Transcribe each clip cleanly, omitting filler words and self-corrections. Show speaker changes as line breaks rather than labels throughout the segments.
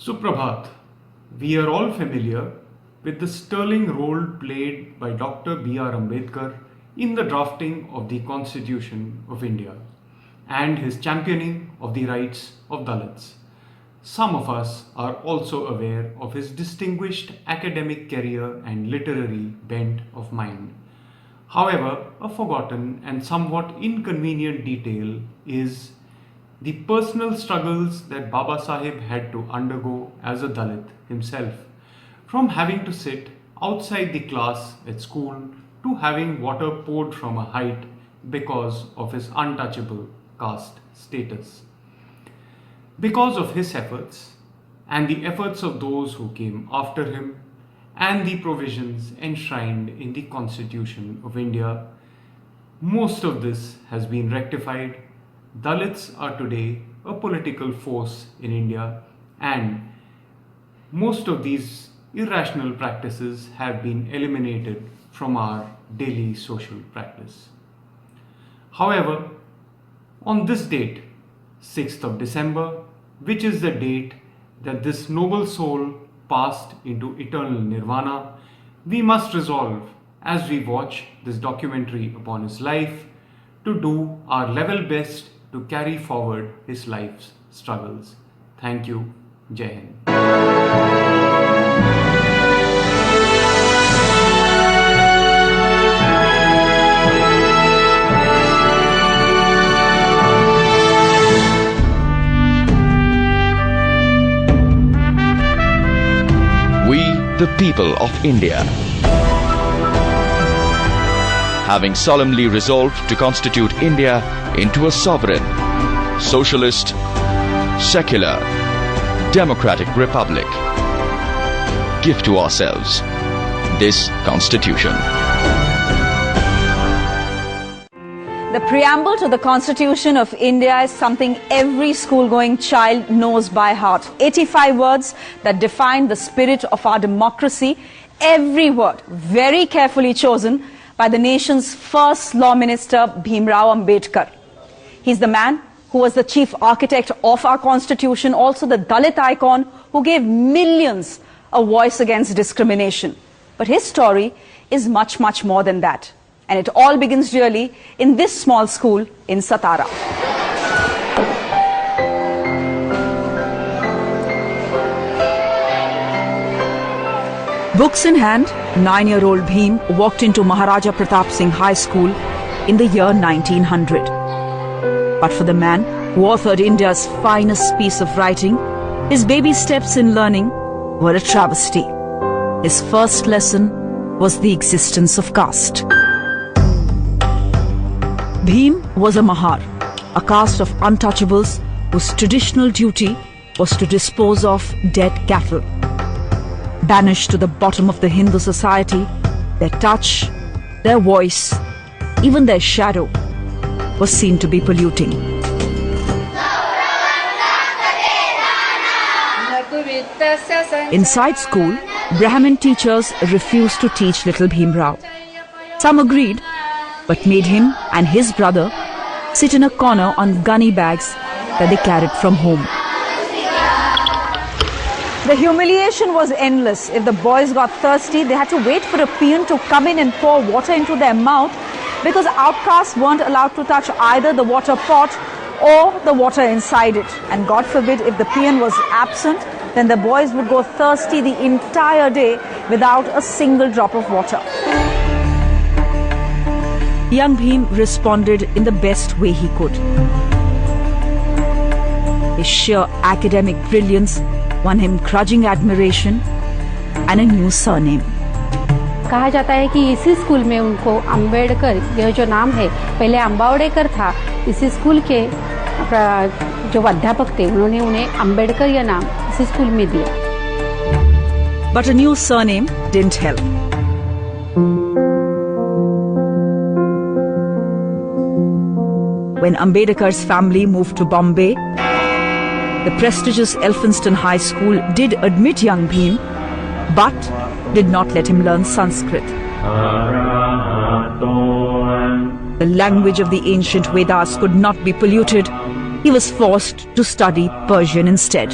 Suprabhat, we are all familiar with the sterling role played by Dr. B.R. Ambedkar in the drafting of the Constitution of India and his championing of the rights of Dalits. Some of us are also aware of his distinguished academic career and literary bent of mind. However, a forgotten and somewhat inconvenient detail is the personal struggles that Baba Sahib had to undergo as a Dalit himself, from having to sit outside the class at school to having water poured from a height because of his untouchable caste status. Because of his efforts and the efforts of those who came after him and the provisions enshrined in the Constitution of India, most of this has been rectified. Dalits are today a political force in India, and most of these irrational practices have been eliminated from our daily social practice. However, on this date, 6th of December, which is the date that this noble soul passed into eternal nirvana, we must resolve, as we watch this documentary upon his life, to do our level best to carry forward his life's struggles. Thank you. Jai Hind.
We, the people of India, having solemnly resolved to constitute India into a sovereign, socialist, secular, democratic republic, give to ourselves this Constitution.
The preamble to the Constitution of India is something every school-going child knows by heart. 85 words that define the spirit of our democracy, every word very carefully chosen by the nation's first Law Minister, Bhimrao Ambedkar. He's the man who was the chief architect of our Constitution, also the Dalit icon who gave millions a voice against discrimination. But his story is much, much more than that. And it all begins really in this small school in Satara. Books in hand, 9-year-old Bhim walked into Maharaja Pratap Singh High School in the year 1900. But for the man who authored India's finest piece of writing, his baby steps in learning were a travesty. His first lesson was the existence of caste. Bhim was a Mahar, a caste of untouchables whose traditional duty was to dispose of dead cattle. Banished to the bottom of the Hindu society, their touch, their voice, even their shadow was seen to be polluting. Inside school, Brahmin teachers refused to teach little Bhimrao. Some agreed, but made him and his brother sit in a corner on gunny bags that they carried from home. The humiliation was endless. If the boys got thirsty, they had to wait for a peon to come in and pour water into their mouth, because outcasts weren't allowed to touch either the water pot or the water inside it. And God forbid, if the peon was absent, then the boys would go thirsty the entire day without a single drop of water. Young Bhim responded in the best way he could. His sheer academic brilliance won him grudging admiration and a new surname.
कहा जाता है कि इसी school में उनको अंबेडकर, यह जो नाम है पहले अंबावडेकर था, इसी स्कूल के जो अध्यापक थे उन्होंने उन्हें अंबेडकर यह नाम इसी स्कूल में दिया.
But a new surname didn't help. When Ambedkar's family moved to Bombay, the prestigious Elphinstone High School did admit young Bhim, but did not let him learn Sanskrit. The language of the ancient Vedas could not be polluted. He was forced to study Persian instead.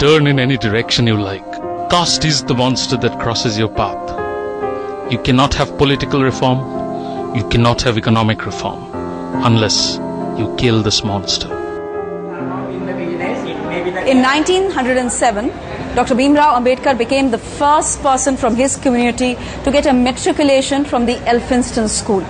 turn in any direction you like. Caste is the monster that crosses your path. You cannot have political reform, you cannot have economic reform, unless you kill this monster.
In 1907, Dr. Bhimrao Ambedkar became the first person from his community to get a matriculation from the Elphinstone School.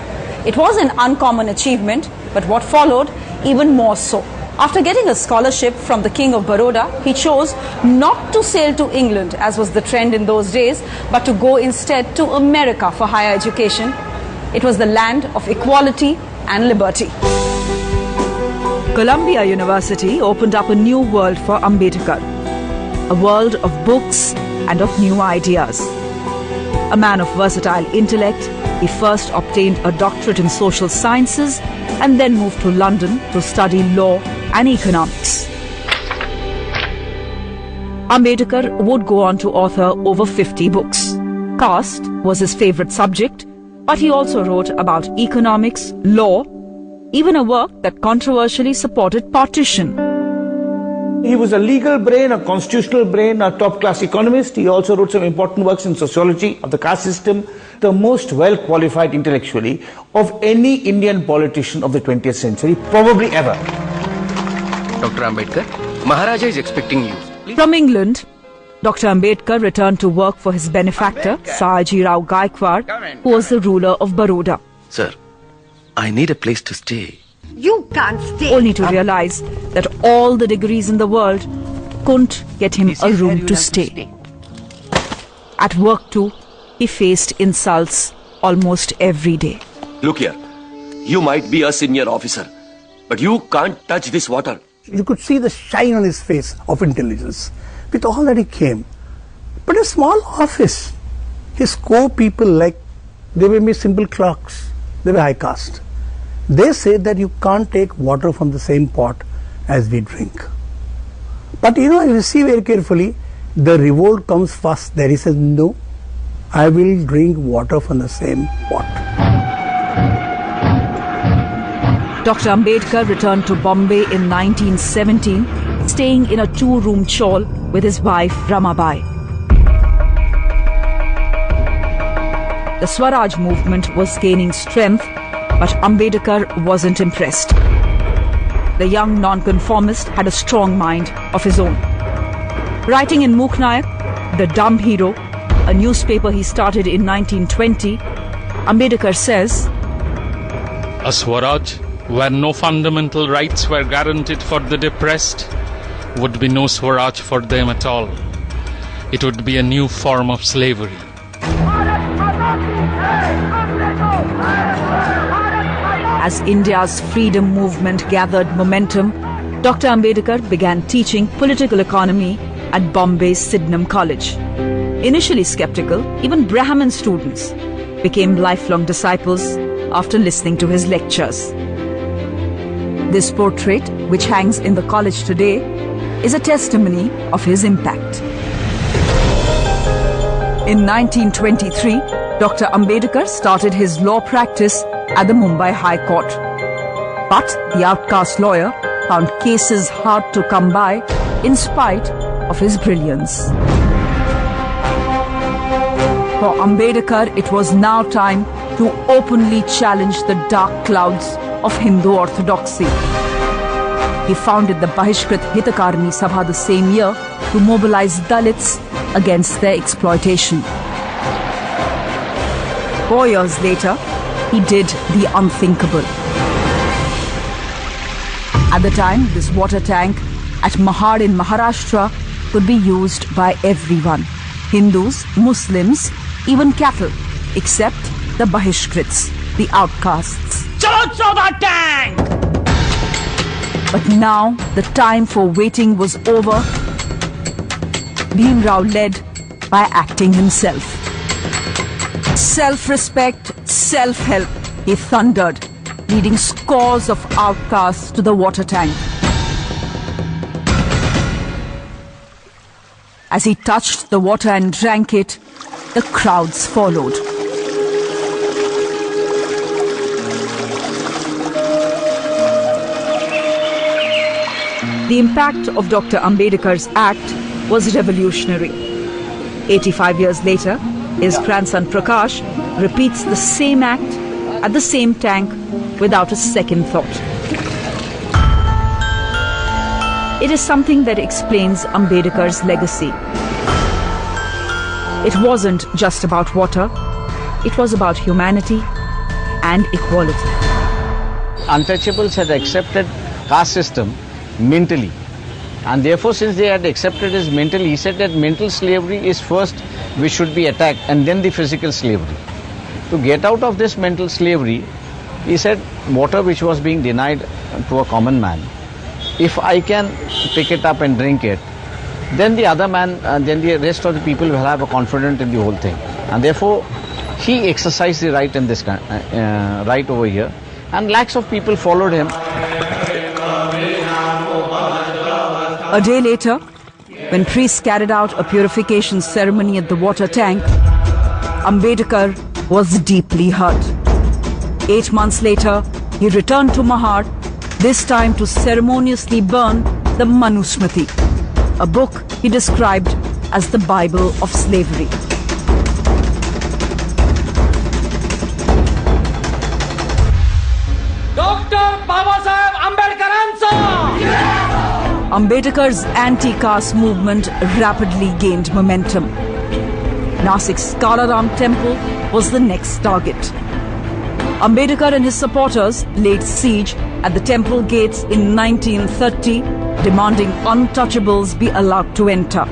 It was an uncommon achievement, but what followed even more so. After getting a scholarship from the King of Baroda, he chose not to sail to England, as was the trend in those days, but to go instead to America for higher education. It was the land of equality and liberty. Columbia University opened up a new world for Ambedkar, a world of books and of new ideas. A man of versatile intellect, he first obtained a doctorate in social sciences and then moved to London to study law and economics. Ambedkar would go on to author over 50 books. Caste was his favorite subject, but he also wrote about economics, law, even a work that controversially supported partition.
He was a legal brain, a constitutional brain, a top-class economist. He also wrote some important works in sociology of the caste system, the most well-qualified intellectually of any Indian politician of the 20th century, probably ever.
Dr. Ambedkar, Maharaja is expecting you. Please.
From England, Dr. Ambedkar returned to work for his benefactor, Sayaji Rao Gaikwad, who was the ruler of Baroda.
Sir, I need a place to stay.
You can't stay.
Only to realize that all the degrees in the world couldn't get him a room to stay. At work too, he faced insults almost every day.
Look here, you might be a senior officer, but you can't touch this water.
You could see the shine on his face of intelligence with all that he came. But a small office, his core people, they were mere simple clerks, they were high caste. They say that you can't take water from the same pot as we drink. But if you see very carefully, the revolt comes first there. He says, no, I will drink water from the same pot.
Dr. Ambedkar returned to Bombay in 1917, staying in a 2-room chawl with his wife Ramabai. The Swaraj movement was gaining strength, but Ambedkar wasn't impressed. The young nonconformist had a strong mind of his own. Writing in Muknayak, The Dumb Hero, a newspaper he started in 1920, Ambedkar says,
A Swaraj, where no fundamental rights were guaranteed for the depressed, would be no Swaraj for them at all. It would be a new form of slavery.
As India's freedom movement gathered momentum, Dr. Ambedkar began teaching political economy at Bombay's Sydenham College. Initially skeptical, even Brahmin students became lifelong disciples after listening to his lectures. This portrait, which hangs in the college today, is a testimony of his impact. In 1923, Dr. Ambedkar started his law practice at the Mumbai High Court. But the outcast lawyer found cases hard to come by in spite of his brilliance. For Ambedkar, it was now time to openly challenge the dark clouds of Hindu orthodoxy. He founded the Bahishkrit Hitakarni Sabha the same year to mobilize Dalits against their exploitation. 4 years later, he did the unthinkable. At the time, this water tank at Mahad in Maharashtra could be used by everyone. Hindus, Muslims, even cattle, except the Bahishkrits, the outcasts. But now the time for waiting was over. Bhimrao led by acting himself. Self-respect, self-help, he thundered, leading scores of outcasts to the water tank. As he touched the water and drank it, the crowds followed. The impact of Dr. Ambedkar's act was revolutionary. 85 years later, his grandson Prakash repeats the same act at the same tank without a second thought. It is something that explains Ambedkar's legacy. It wasn't just about water, it was about humanity and equality.
Untouchables had accepted caste system mentally, and therefore since they had accepted it mentally, he said that mental slavery is first which should be attacked and then the physical slavery. To get out of this mental slavery, he said water which was being denied to a common man, if I can pick it up and drink it, then the other man, then the rest of the people will have a confidence in the whole thing. And therefore, he exercised the right in this right over here, and lakhs of people followed him.
A day later, when priests carried out a purification ceremony at the water tank, Ambedkar was deeply hurt. 8 months later, he returned to Mahad, this time to ceremoniously burn the Manusmriti, a book he described as the Bible of slavery. Ambedkar's anti-caste movement rapidly gained momentum. Nasik's Kalaram temple was the next target. Ambedkar and his supporters laid siege at the temple gates in 1930, demanding untouchables be allowed to enter.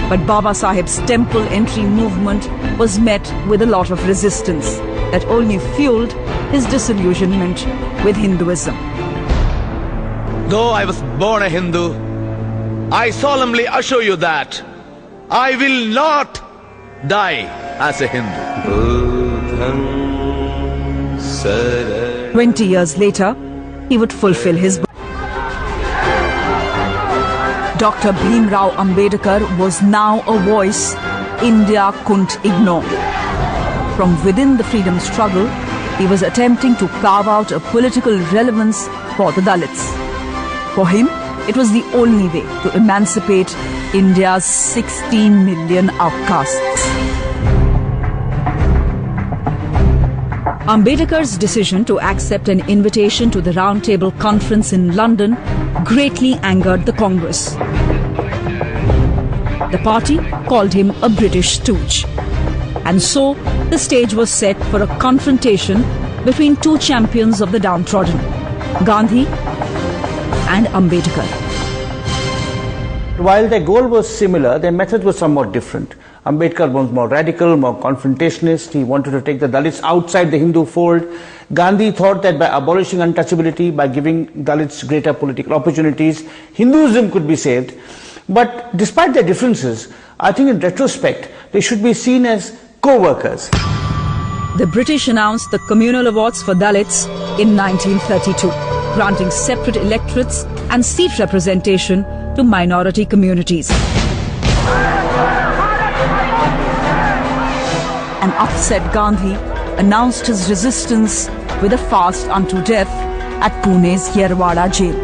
But Baba Saheb's temple entry movement was met with a lot of resistance that only fueled his disillusionment with Hinduism.
Though I was born a Hindu, I solemnly assure you that I will not die as a Hindu.
20 years later, he would fulfill his Dr. Bhimrao Ambedkar was now a voice India couldn't ignore. From within the freedom struggle, he was attempting to carve out a political relevance for the Dalits. For him, it was the only way to emancipate India's 16 million outcasts. Ambedkar's decision to accept an invitation to the Round Table Conference in London greatly angered the Congress. The party called him a British stooge. And so, the stage was set for a confrontation between two champions of the downtrodden, Gandhi and Ambedkar.
While their goal was similar, their methods were somewhat different. Ambedkar was more radical, more confrontationist. He wanted to take the Dalits outside the Hindu fold. Gandhi thought that by abolishing untouchability, by giving Dalits greater political opportunities, Hinduism could be saved. But despite their differences, I think in retrospect, they should be seen as co-workers.
The British announced the communal awards for Dalits in 1932, granting separate electorates and seat representation to minority communities. An upset Gandhi announced his resistance with a fast unto death at Pune's Yerwada jail.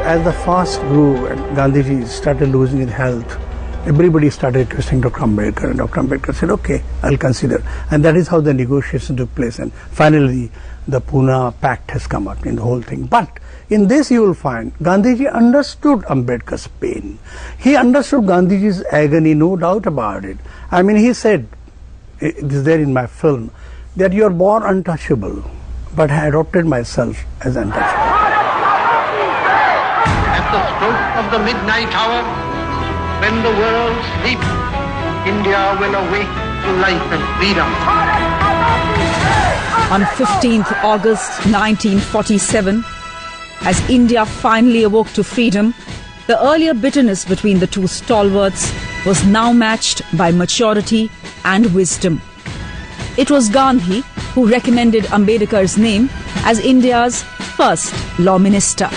As the fast grew and Gandhiji started losing his health, everybody started requesting Dr. Ambedkar, and Dr. Ambedkar said, okay, I'll consider. And that is how the negotiation took place, and finally the Pune Pact has come out in the whole thing. But in this you will find Gandhiji understood Ambedkar's pain. He understood Gandhiji's agony, no doubt about it. I mean, he said, it is there in my film, that you are born untouchable, but I adopted myself as untouchable.
At the stroke of the midnight hour, when the world sleeps, India will awake to life and freedom.
On 15th August 1947, as India finally awoke to freedom, the earlier bitterness between the two stalwarts was now matched by maturity and wisdom. It was Gandhi who recommended Ambedkar's name as India's first law minister.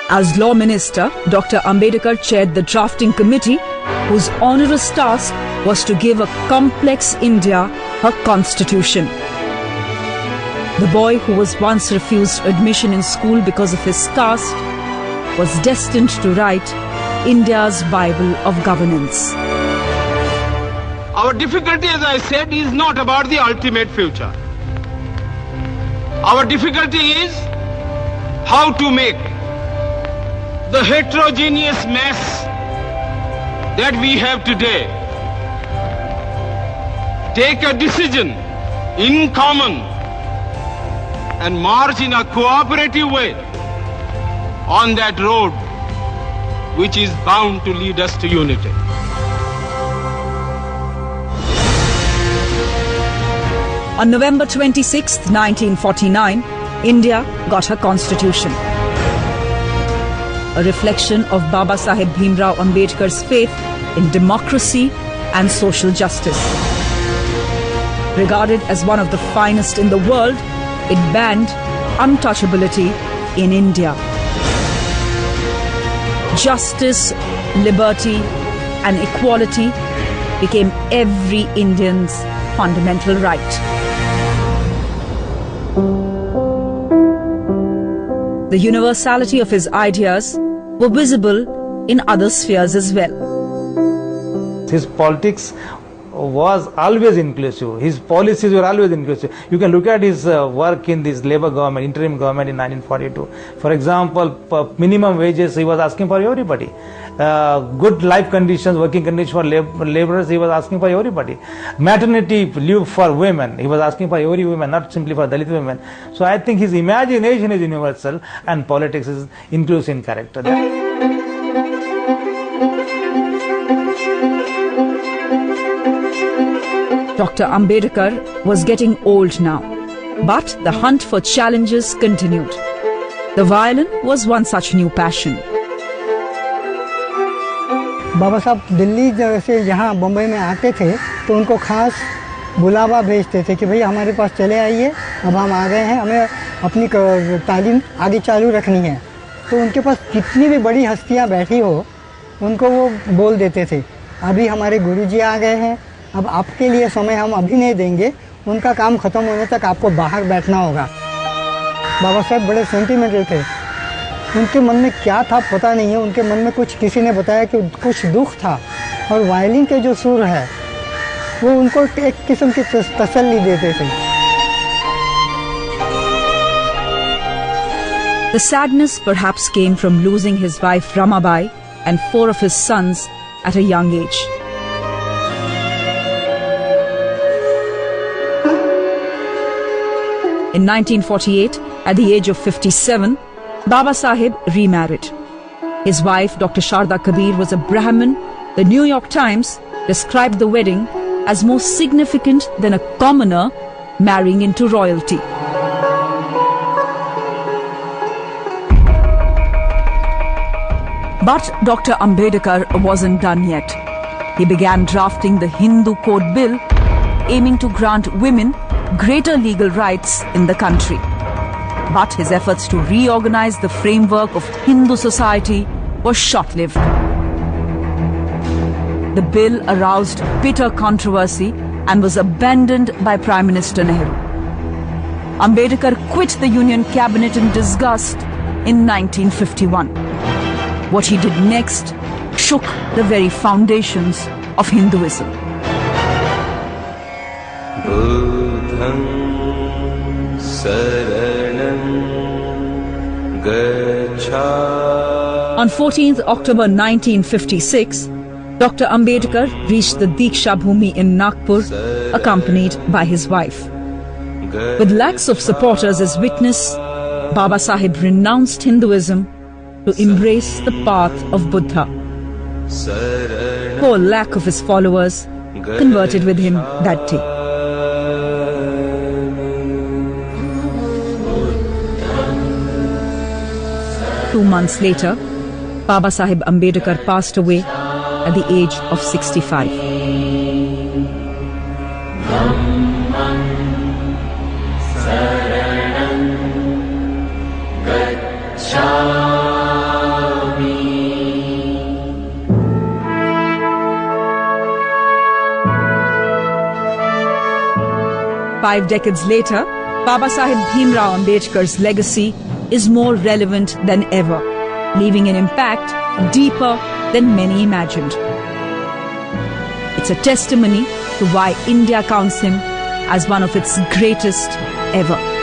As law minister, Dr. Ambedkar chaired the drafting committee, whose onerous task was to give a complex India her constitution. The boy who was once refused admission in school because of his caste was destined to write India's Bible of governance.
Our difficulty, as I said, is not about the ultimate future. Our difficulty is how to make the heterogeneous mess that we have today take a decision in common and march in a cooperative way on that road which is bound to lead us to unity.
On November 26, 1949, India got her constitution. A reflection of Baba Saheb Bhimrao Ambedkar's faith in democracy and social justice. Regarded as one of the finest in the world, it banned untouchability in India. Justice, liberty, and equality became every Indian's fundamental right. The universality of his ideas were visible in other spheres as well.
His politics was always inclusive. His policies were always inclusive. You can look at his work in this Labour government, interim government in 1942. For example, minimum wages he was asking for everybody. Good life conditions, working conditions for labourers he was asking for everybody. Maternity leave for women he was asking for every woman, not simply for Dalit women. So I think his imagination is universal and politics is inclusive in character.
Dr. Ambedkar was getting old now, but the hunt for challenges continued. The violin was one such new passion.
बाबा साहब दिल्ली से यहाँ बम्बई में आते थे तो उनको खास बुलावा भेजते थे कि भाई हमारे पास चले आइए, अब हम आ गए हैं, हमें अपनी तालीम आगे चालू रखनी है। तो उनके पास कितनी भी बड़ी हस्तियाँ बैठी हो उनको वो बोल देते थे, अभी हमारे गुरुजी आ गए हैं, अब आपके लिए समय हम अभी नहीं देंगे, उनका काम ख़त्म होने तक आपको बाहर बैठना होगा। बाबा साहब बड़े सेंटिमेंटल थे, उनके मन में क्या था पता नहीं है, उनके मन में कुछ किसी ने बताया कि कुछ दुख था और वायलिन के जो सुर है वो उनको एक किस्म की तसल्ली देते थे।
The sadness perhaps came from losing his wife Ramabai and 4 of his sons at a young age. In 1948, at the age of 57, Baba Saheb remarried. His wife, Dr. Sharda Kabir, was a Brahmin. The New York Times described the wedding as more significant than a commoner marrying into royalty. But Dr. Ambedkar wasn't done yet. He began drafting the Hindu Code Bill, aiming to grant women greater legal rights in the country. But his efforts to reorganize the framework of Hindu society were short-lived. The bill aroused bitter controversy and was abandoned by Prime Minister Nehru. Ambedkar quit the Union cabinet in disgust in 1951. What he did next shook the very foundations of Hinduism. On 14th October 1956, Dr. Ambedkar reached the Diksha Bhumi in Nagpur, accompanied by his wife. With lakhs of supporters as witness, Baba Saheb renounced Hinduism to embrace the path of Buddha. 4 lakh of his followers converted with him that day. Two months later, Baba Saheb Ambedkar passed away at the age of 65. Five decades later, Baba Saheb Bhimrao Ambedkar's legacy is more relevant than ever, leaving an impact deeper than many imagined. It's a testimony to why India counts him as one of its greatest ever.